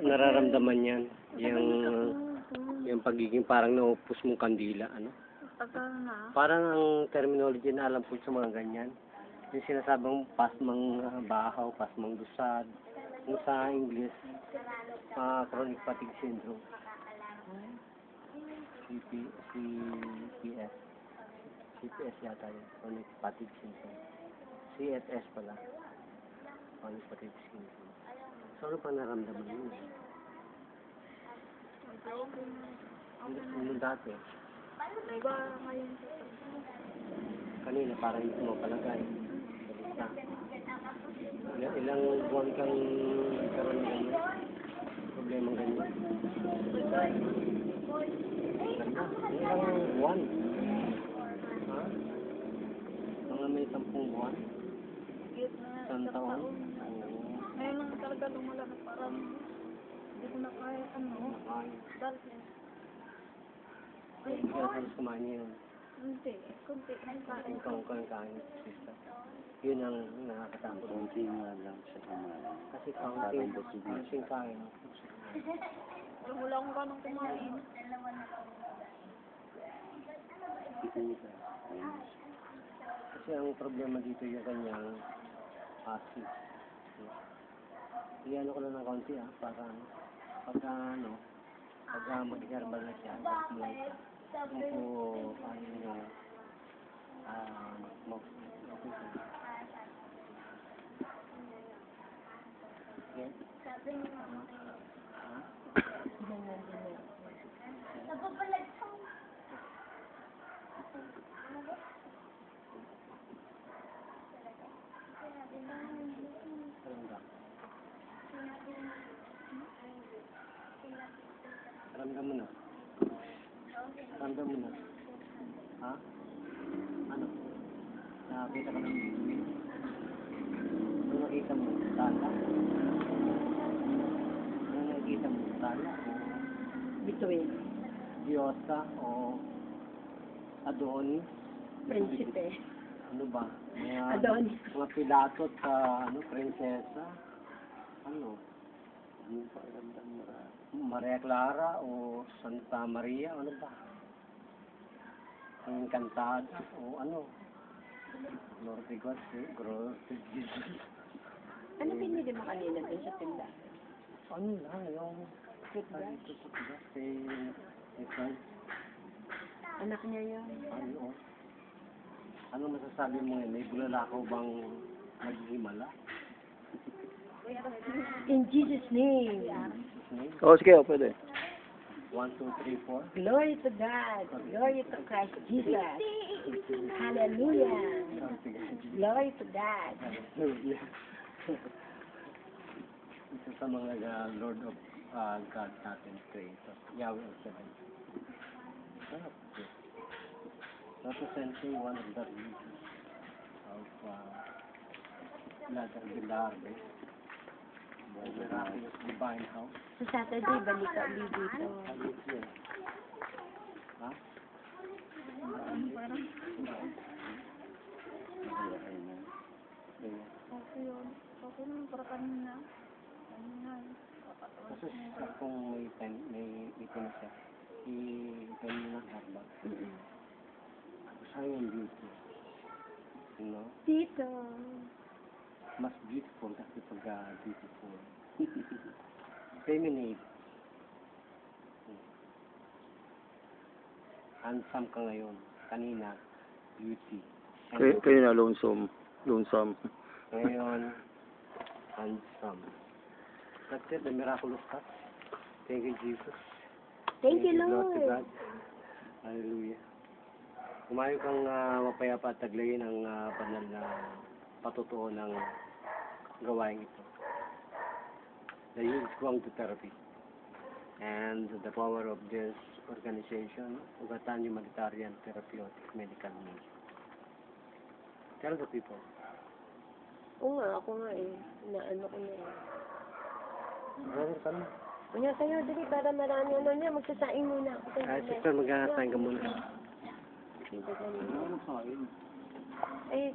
nararamdaman yan. Yung pagiging parang naupos mong kandila, ano? Tagal na. Parang ang terminology na alam po sa mga ganyan. Yung sinasabang pasmang bahaw, pasmang dusad. Yung sa English, chronic fatigue syndrome. CPS. CPS yata yun. Chronic fatigue syndrome. CFS pala. Chronic fatigue syndrome. So, ano pa naramdaman mo? Ano dati? Iba ngayon. Kanina parang hindi mo palagay. Salita. Ilang buwan kang nagkaroon ng ganyan? Problema ganyan? Ganda. Ilang buwan? Ha? Mga may 10 buwan? Isang taon? Ngayon lang talaga lumala na parang hindi ko na kaya dahil Hindi ka halos kumain yun. kunti ang kain. Ikaw ang kain, sister. Yun ang nakakatakot. Kunti nga lang siya kumain. Kasi counting kain. Wala akong ganong kumain. Kasi ang problema dito yung kanyang acid. Iyan ko lang ng konti para pagka mag-herbal na siya, mag-mulay siya. Kung po ayaw nyo okay. Ramdam mo na. Ramdam mo na. Ha? Ano? Nakakita ka ng bituin? Ano nakita mo? Tala? Ano nakita mo? Tala? Bituin. Diyosa? O Adonis? Prinsipe. Ano ba? Adonis. Mga pilatot sa prinsesa? Ano? Ano pa ramdam mo? Maria Clara o Santa Maria, ano ba? Encantada o ano? Lord of God, Lord of Jesus. Ano pinili mo kanina dun sa tindahan? Ano lang, yung toothbrush. Anak niya yun. Ano? Ano masasabi mo yun? May bulalakaw bang naghihimala? In Jesus' name. Oh, sige, pwede. 1, 2, 3, 4. Glory to God. Glory to Christ Jesus. Hallelujah. Glory to God. Isa sa mga Lord of God natin, Creator, Yahweh of Seven. Representing one of the religions of Larbe, the miraculous divine house. Sa Saturday, balik ka ulit dito. Ha? Okay yun. Okay naman para kanina. Kasi kung may ito na siya, i-ito na harbag. Sayang yung beauty. You know? Dito. Mas beautiful kasi pag beautiful. Feminine. Handsome ka ngayon. Kanina, beauty. Kayo na lonesome. Ngayon, handsome. That's it, the miraculous touch. Thank you, Jesus. Thank you, Lord to Lord. God. Hallelujah. Kumayo kang mapayapa at taglayin ang banal na patutuo ng gawain ito. The use Kwang therapy and the power of this organization, Ugatan Humanitarian Therapeutic Medical Mission. Tell the people. Oo nga, ako nga eh. Naano ko na eh. Brother, kami. Kanya sa'yo, dali, para marami ano niya, magsasaing muna ako. Sister, maghahasain ka muna. Eh,